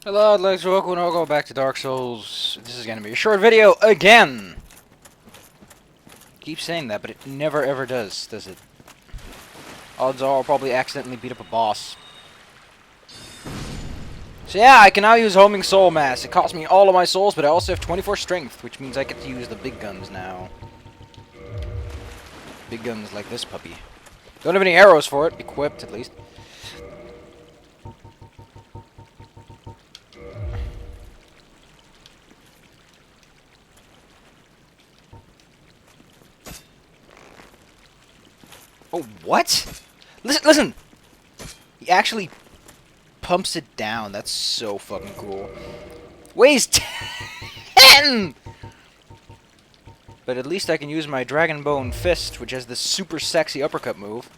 Hello, let's welcome and go back to Dark Souls. This is gonna be a short video again. Keep saying that, but it never ever does it? Odds are I'll probably accidentally beat up a boss. So yeah, I can now use Homing Soul Mass. It cost me all of my souls, but I also have 24 strength, which means I get to use the big guns now. Big guns like this puppy. Don't have any arrows for it, equipped at least. Oh, what? Listen! He actually pumps it down. That's so fucking cool. Weighs 10! But at least I can use my Dragon Bone Fist, which has this super sexy uppercut move.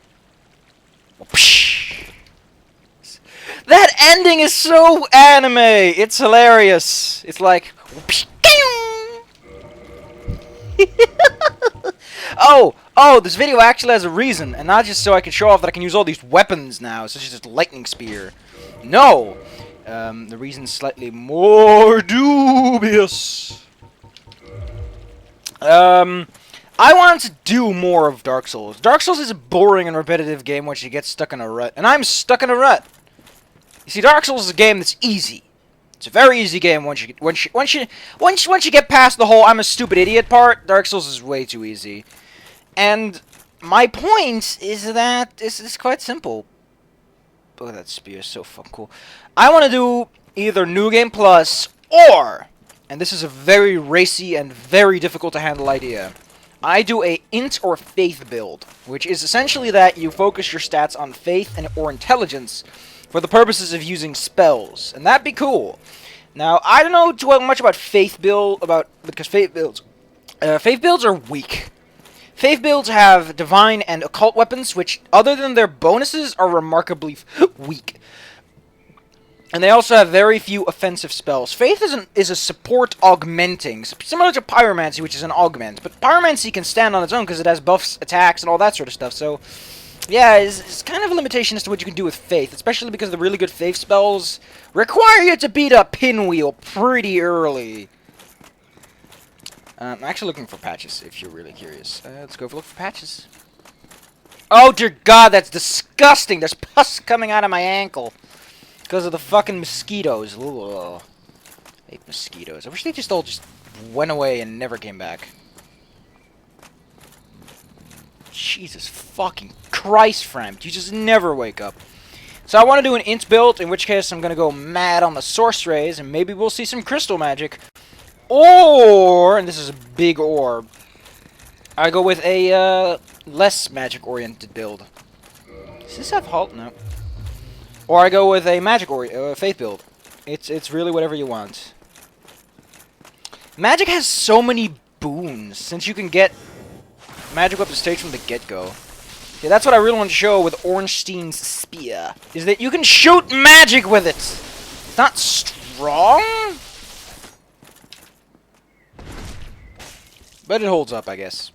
That ending is so anime! It's hilarious! It's like... Oh, this video actually has a reason, and not just so I can show off that I can use all these weapons now, such as this lightning spear. No! The reason's slightly more dubious. I want to do more of Dark Souls. Dark Souls is a boring and repetitive game once you get stuck in a rut, and I'm stuck in a rut. You see, Dark Souls is a game that's easy. It's a very easy game once you get past the whole "I'm a stupid idiot" part. Dark Souls is way too easy. And my point is that it's quite simple. Oh, that spear is so fucking cool. I want to do either New Game Plus or, and this is a very racy and very difficult to handle idea, I do a int or faith build, which is essentially that you focus your stats on faith and or intelligence for the purposes of using spells, and that'd be cool. Now, I don't know too much about faith build because faith builds are weak. Faith builds have divine and occult weapons, which, other than their bonuses, are remarkably weak. And they also have very few offensive spells. Faith is a support augmenting, similar to Pyromancy, which is an augment. But Pyromancy can stand on its own because it has buffs, attacks, and all that sort of stuff. So, yeah, it's kind of a limitation as to what you can do with Faith, especially because the really good Faith spells require you to beat up Pinwheel pretty early. I'm actually looking for Patches, if you're really curious. Let's go look for Patches. Oh, dear God, that's disgusting! There's pus coming out of my ankle. Because of the fucking mosquitoes. Ugh. I hate mosquitoes. I wish they just all went away and never came back. Jesus fucking Christ, Fram. You just never wake up. So I want to do an int build, in which case I'm going to go mad on the sorceries, and maybe we'll see some crystal magic. Or, and this is a big or, I go with a less magic-oriented build. Does this have halt? No. Or I go with a faith build. It's really whatever you want. Magic has so many boons, since you can get magic weapon stage from the get-go. Yeah, that's what I really want to show with Ornstein's spear, is that you can shoot magic with it. It's not strong, but it holds up, I guess.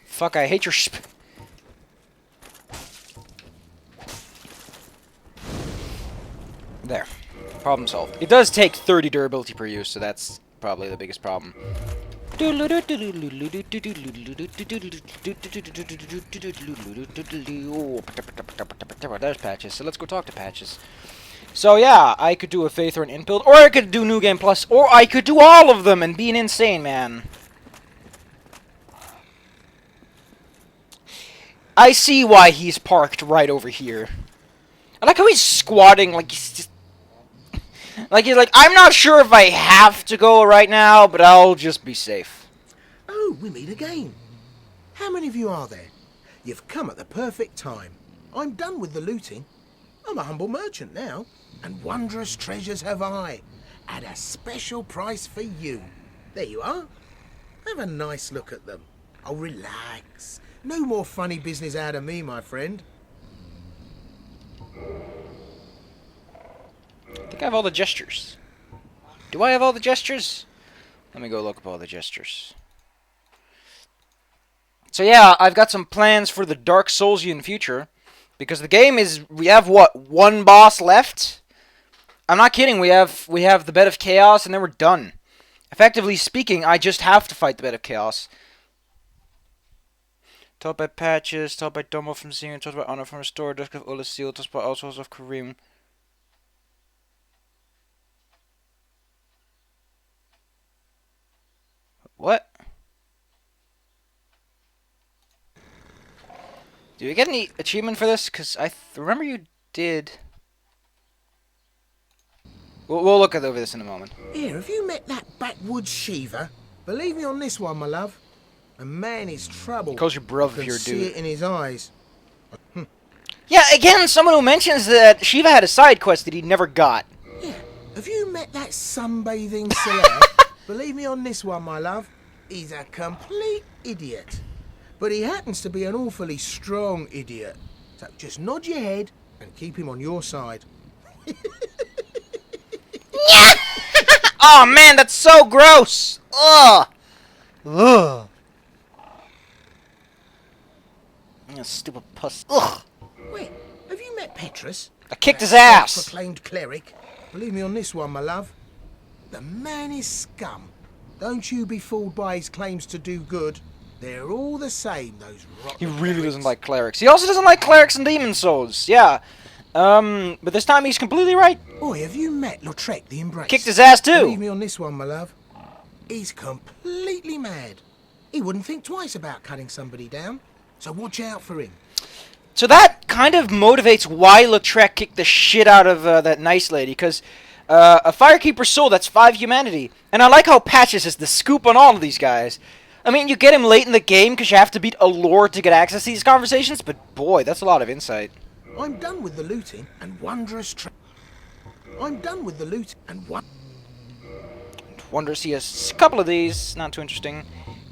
Fuck, I hate your There. Problem solved. It does take 30 durability per use, so that's probably the biggest problem. There's Patches, so let's go talk to Patches. So yeah, I could do a Faith or an int build, or I could do New Game Plus, or I could do all of them and be an insane man. I see why he's parked right over here. I like how he's squatting like he's just... he's like, I'm not sure if I have to go right now, but I'll just be safe. Oh, we meet again. How many of you are there? You've come at the perfect time. I'm done with the looting. I'm a humble merchant now, and wondrous treasures have I, at a special price for you. There you are. Have a nice look at them. Oh, relax. No more funny business out of me, my friend. I think I have all the gestures. Do I have all the gestures? Let me go look up all the gestures. So yeah, I've got some plans for the Dark Soulsian future. Because the game is, we have what, one boss left? I'm not kidding, we have the Bed of Chaos and then we're done. Effectively speaking, I just have to fight the Bed of Chaos. Told by Patches, told by Domo from Zion, told by Honor from Restore, Dusk of Ulasil, told by All Souls of Kareem. What? Do we get any achievement for this? Because I remember you did. We'll look over this in a moment. Here, have you met that backwoods Shiva? Believe me on this one, my love. A man is trouble. Calls you bruv I here, can see dude. it in his eyes. Yeah, again, someone who mentions that Shiva had a side quest that he never got. Yeah, have you met that sunbathing celeb? Believe me on this one, my love. He's a complete idiot. But he happens to be an awfully strong idiot. So just nod your head and keep him on your side. Oh man, that's so gross! Ugh! Ugh! You stupid puss. Ugh! Wait, have you met Petrus? I kicked his ass! Proclaimed cleric. Believe me on this one, my love. The man is scum. Don't you be fooled by his claims to do good. They're all the same, those rotten He really clerics. doesn't like clerics. He also doesn't like clerics and demon souls. Yeah. But this time he's completely right. Boy, have you met Lautrec the Embrace? Kicked his ass Believe too. me on this one, my love. He's completely mad. He wouldn't think twice about cutting somebody down. So watch out for him. So that kind of motivates why Lautrec kicked the shit out of that nice lady, because a Firekeeper's soul, that's 5 humanity. And I like how Patches has the scoop on all of these guys. I mean, you get him late in the game because you have to beat a lord to get access to these conversations, but boy, that's a lot of insight. I'm done with the looting and wondrous I'm done with the loot and Wonder to see a couple of these. Not too interesting.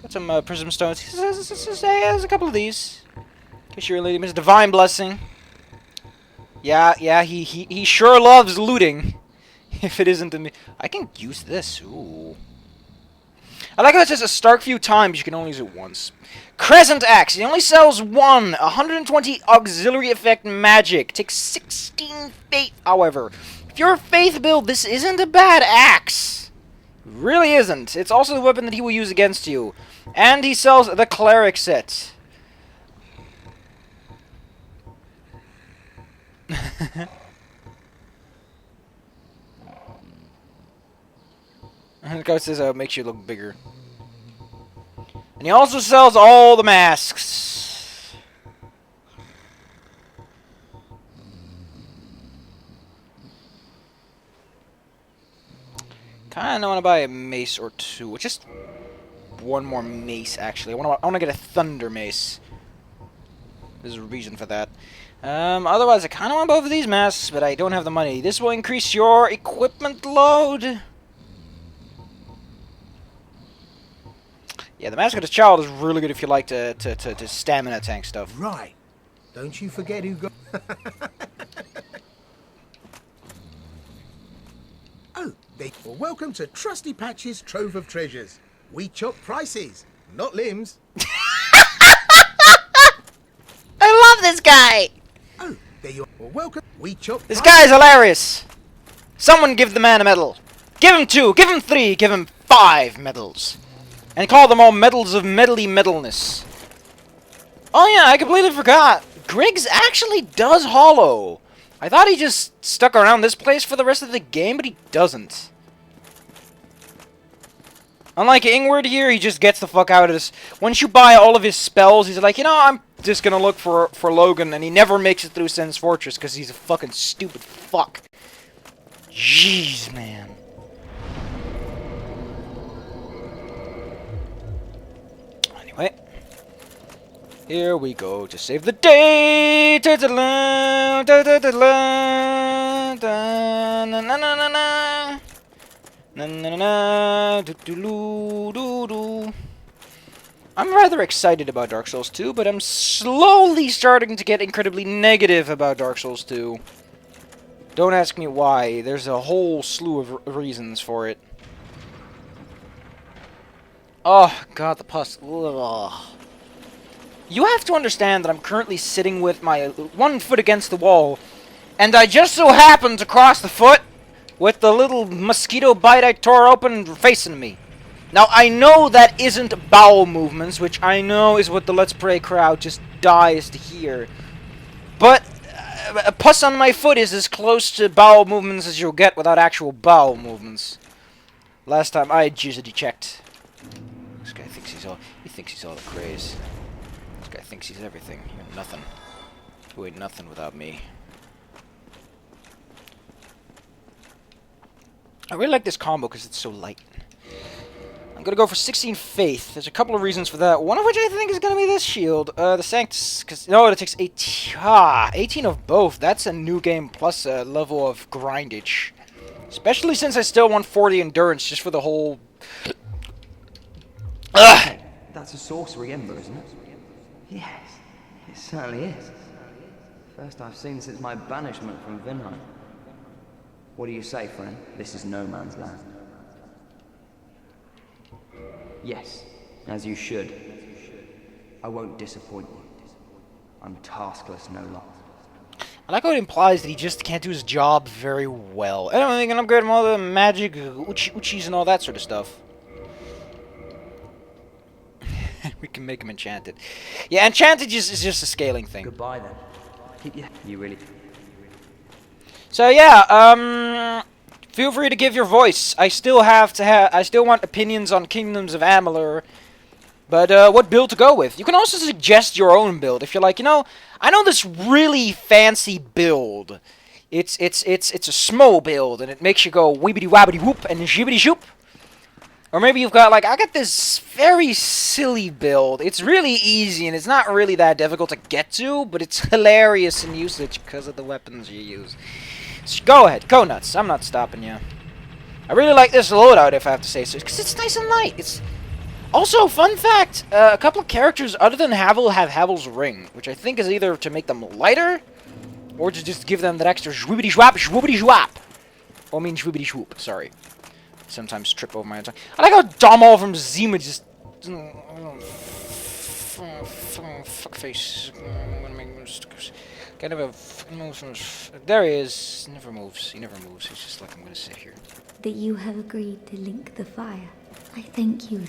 Got some prism stones. There's a couple of these. In case you're a lady, Miss Divine Blessing. Yeah, he sure loves looting. If it isn't to me, I can use this. Ooh. I like how it says a Stark few times. You can only use it once. Crescent Axe. It only sells one. 120 auxiliary effect magic. Takes 16 faith, however. If you're a faith build, this isn't a bad axe. It really isn't. It's also the weapon that he will use against you. And he sells the cleric set. And the guy says it makes you look bigger. And he also sells all the masks. Kinda wanna buy a mace or two. Or just one more mace actually. I wanna get a thunder mace. There's a reason for that. Otherwise I kinda want both of these masks, but I don't have the money. This will increase your equipment load. Yeah, the Mask of the Child is really good if you like to stamina tank stuff. Right. Don't you forget who got... Oh, well, welcome to Trustee Patches' Trove of Treasures. We chop prices, not limbs. I love this guy! Oh, there you are. Well, welcome. We chop This guy is hilarious! Someone give the man a medal. Give him 2, give him 3, give him 5 medals. And call them all medals of medley metalness. Oh yeah, I completely forgot. Griggs actually does hollow. I thought he just stuck around this place for the rest of the game, but he doesn't. Unlike Ingward here, he just gets the fuck out of this. Once you buy all of his spells, he's like, you know, I'm just gonna look for Logan, and he never makes it through Sen's Fortress because he's a fucking stupid fuck. Jeez, man. Anyway, here we go to save the day. I'm rather excited about Dark Souls 2, but I'm slowly starting to get incredibly negative about Dark Souls 2. Don't ask me why. There's a whole slew of reasons for it. Oh, God, the pus. Ugh. You have to understand that I'm currently sitting with my one foot against the wall, and I just so happen to cross the foot with the little mosquito bite I tore open facing me. Now, I know that isn't bowel movements, which I know is what the Let's Play crowd just dies to hear. But a pus on my foot is as close to bowel movements as you'll get without actual bowel movements. Last time I jizzity checked. This guy thinks he's all the craze. This guy thinks he's everything. You ain't nothing. You ain't nothing without me. I really like this combo because it's so light. I'm gonna go for 16 Faith. There's a couple of reasons for that. One of which I think is gonna be this shield. The Sanctus, because no, it takes 18. 18 of both. That's a new game plus a level of grindage. Especially since I still want 40 endurance just for the whole. That's a sorcery ember, isn't it? Yes, it certainly is. First I've seen since my banishment from Vinheim. What do you say, friend? This is no man's land. Yes, as you should. I won't disappoint you. I'm taskless no longer. I like how it implies that he just can't do his job very well. And I'm gonna upgrade him all the magic, uchis and all that sort of stuff. We can make him enchanted. Yeah, enchanted is just a scaling thing. Goodbye then. Keep you really. So yeah, feel free to give your voice. I still want opinions on Kingdoms of Amalur. But what build to go with? You can also suggest your own build if you're like, you know, I know this really fancy build. It's a smo build and it makes you go weebity wabbity whoop and shibbity shoop. Or maybe you've got like, I got this very silly build. It's really easy and it's not really that difficult to get to, but it's hilarious in usage because of the weapons you use. So go ahead, go nuts. I'm not stopping you. I really like this loadout, if I have to say so, because it's nice and light. It's also, fun fact, a couple of characters other than Havel have Havel's ring, which I think is either to make them lighter, or to just give them that extra zwoobity zwap, zwoobity zwap. Or I mean zwoobity swoop, sorry. Sometimes trip over my own tongue. I like how Domal from Zima just... Fuckface. Kind of a... There he is. He never moves. He never moves. He's just like, I'm gonna sit here. That you have agreed to link the fire. I thank you.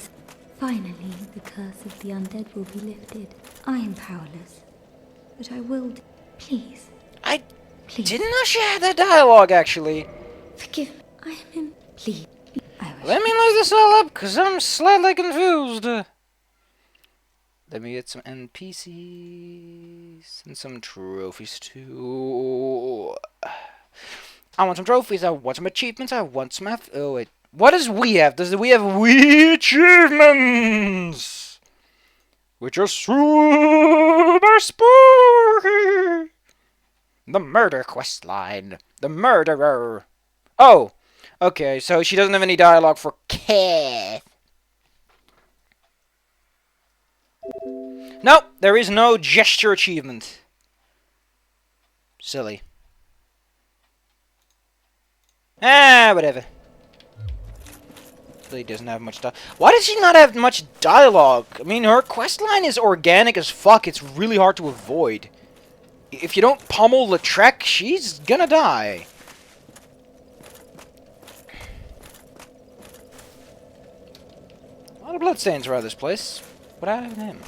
Finally, the curse of the undead will be lifted. I am powerless, but I will. Please. Please. Didn't know she had that dialogue, actually. Forgive me. I am in. Please. Let me look this all up, because I'm slightly confused. Let me get some NPCs and some trophies, too. I want some trophies, I want some achievements, I want some... Oh, wait. What does we have? Does we have we achievements? Which are super spooky. The murder quest line. The murderer. Oh. Okay, so she doesn't have any dialogue for Kath. Nope, there is no gesture achievement. Silly. Whatever. Really doesn't have much dialogue. Why does she not have much dialogue? I mean, her quest line is organic as fuck. It's really hard to avoid. If you don't pummel Lautrec, she's gonna die. A lot of bloodstains around this place. What happened to him?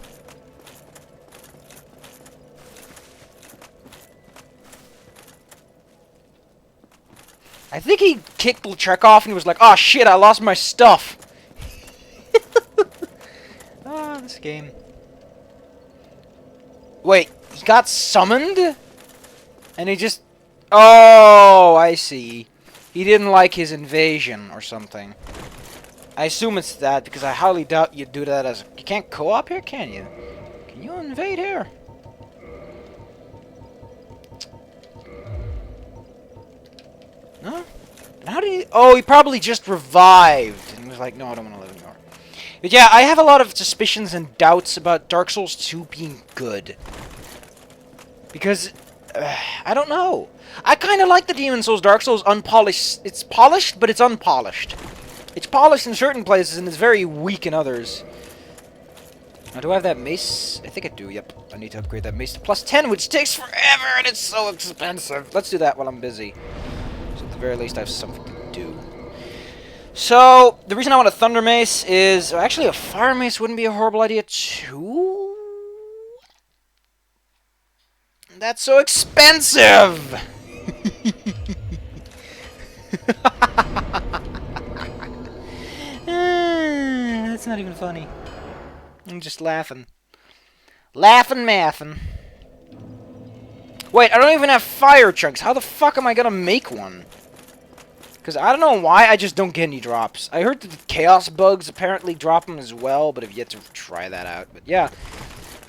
I think he kicked Lautrec off and he was like, oh shit, I lost my stuff. Ah, this game. Wait, he got summoned? And he just... Oh, I see. He didn't like his invasion or something. I assume it's that, because I highly doubt you'd do that as... You can't co-op here, can you? Can you invade here? No? How did he... Oh, he probably just revived. And was like, no, I don't want to live anymore. But yeah, I have a lot of suspicions and doubts about Dark Souls 2 being good. Because... I don't know. I kind of like the Demon Souls, Dark Souls unpolished. It's polished, but it's unpolished. It's polished in certain places, and it's very weak in others. Now, do I have that mace? I think I do, yep. I need to upgrade that mace to +10, which takes forever, and it's so expensive. Let's do that while I'm busy. So at the very least, I have something to do. So, the reason I want a thunder mace is... Actually, a fire mace wouldn't be a horrible idea, too. That's so expensive! That's not even funny. I'm just laughing. Laughing, mathin'. Wait, I don't even have fire chunks. How the fuck am I gonna make one? Because I don't know why, I just don't get any drops. I heard that the chaos bugs apparently drop them as well, but I've yet to try that out. But yeah,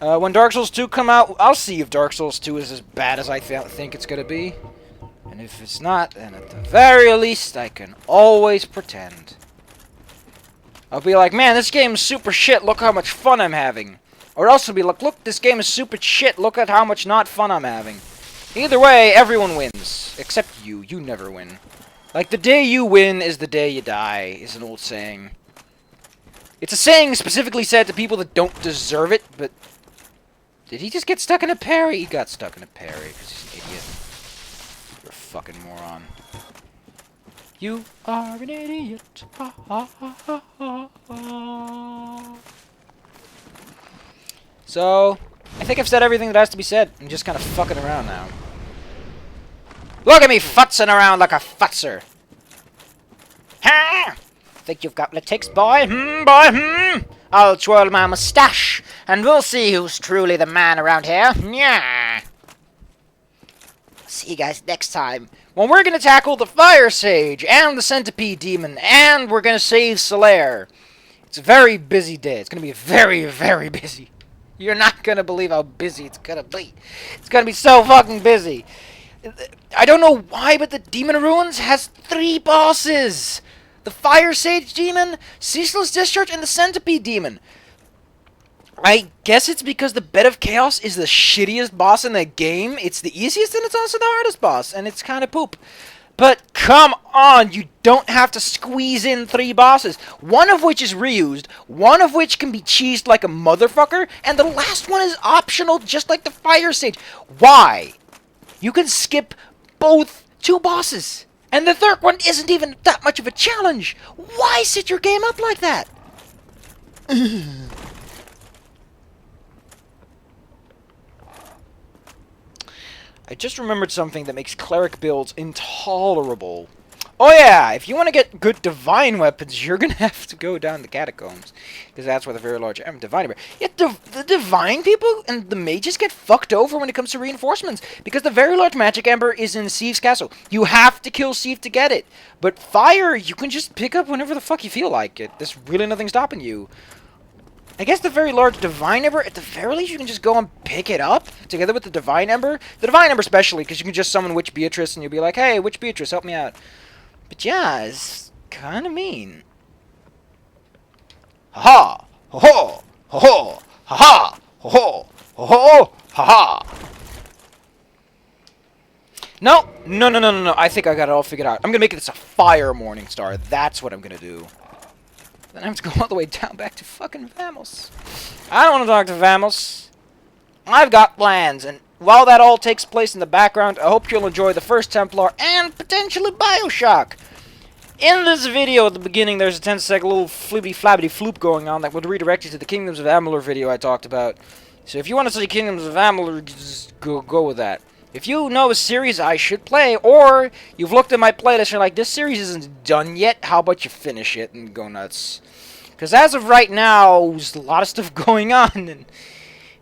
when Dark Souls 2 come out, I'll see if Dark Souls 2 is as bad as I think it's gonna be. And if it's not, then at the very least, I can always pretend. I'll be like, man, this game is super shit, look how much fun I'm having. Or else I'll be like, look, this game is super shit, look at how much not fun I'm having. Either way, everyone wins. Except you. You never win. Like, the day you win is the day you die, is an old saying. It's a saying specifically said to people that don't deserve it, but... Did he just get stuck in a parry? He got stuck in a parry, because he's an idiot. You're a fucking moron. You are an idiot. Ha ha ha ha ha ha. So, I think I've said everything that has to be said. I'm just kind of fucking around now. Look at me futzing around like a futzer. Ha! Think you've got what it takes, boy? Boy? I'll twirl my mustache, and we'll see who's truly the man around here. Yeah. See you guys next time, when we're gonna tackle the Fire Sage, and the Centipede Demon, and we're gonna save Solaire. It's a very busy day. It's gonna be very, very busy. You're not gonna believe how busy it's gonna be. It's gonna be so fucking busy. I don't know why, but the Demon of Ruins has 3 bosses. The Fire Sage Demon, Ceaseless Discharge, and the Centipede Demon. I guess it's because the Bed of Chaos is the shittiest boss in the game. It's the easiest and it's also the hardest boss, and it's kind of poop. But come on, you don't have to squeeze in 3 bosses. One of which is reused, one of which can be cheesed like a motherfucker, and the last one is optional just like the Fire Sage. Why? You can skip both 2 bosses, and the third one isn't even that much of a challenge. Why set your game up like that? I just remembered something that makes cleric builds intolerable. Oh yeah, if you want to get good divine weapons, you're going to have to go down the catacombs. Because that's where the very large divine ember. Yet the divine people and the mages get fucked over when it comes to reinforcements. Because the very large magic ember is in Siev's castle. You have to kill Sieve to get it. But fire, you can just pick up whenever the fuck you feel like it. There's really nothing stopping you. I guess the very large divine ember, at the very least, you can just go and pick it up together with the divine ember. The divine ember especially, because you can just summon Witch Beatrice and you'll be like, hey, Witch Beatrice, help me out. But yeah, it's kind of mean. Ha-ha! Ho-ho! Ho-ho! Ha-ha! Ho-ho! Ho-ho! Ha-ha! No! No. I think I got it all figured out. I'm gonna make this a fire morning star. That's what I'm gonna do. Then I have to go all the way down back to fucking Vamos. I don't want to talk to Vamos. I've got plans, and while that all takes place in the background, I hope you'll enjoy the First Templar and potentially Bioshock. In this video at the beginning, there's a 10-second little flippity-flappity floop going on that would redirect you to the Kingdoms of Amalur video I talked about. So if you want to see Kingdoms of Amalur, just go with that. If you know a series I should play, or you've looked at my playlist and you're like, this series isn't done yet, how about you finish it and go nuts? Because as of right now, there's a lot of stuff going on, and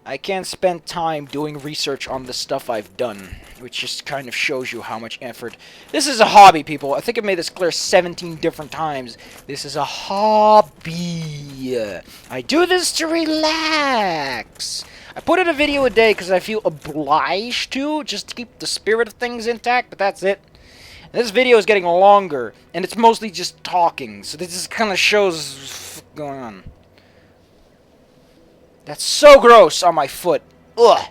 I can't spend time doing research on the stuff I've done, which just kind of shows you how much effort. This is a hobby, people. I think I've made this clear 17 different times. This is a hobby. I do this to relax. I put in a video a day because I feel obliged to, just to keep the spirit of things intact, but that's it. And this video is getting longer, and it's mostly just talking, so this just kind of shows what's going on. That's so gross on my foot. Ugh.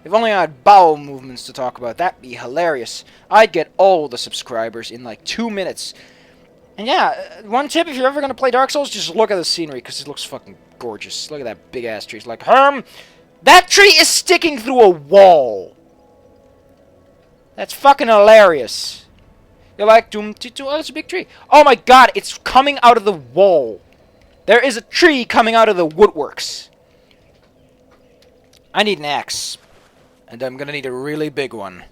If only I had bowel movements to talk about, that'd be hilarious. I'd get all the subscribers in like 2 minutes. And yeah, one tip, if you're ever going to play Dark Souls, just look at the scenery, because it looks fucking gorgeous. Look at that big ass tree. It's like, that tree is sticking through a wall. That's fucking hilarious. You're like, oh, that's a big tree. Oh my god, it's coming out of the wall. There is a tree coming out of the woodworks. I need an axe. And I'm gonna need a really big one.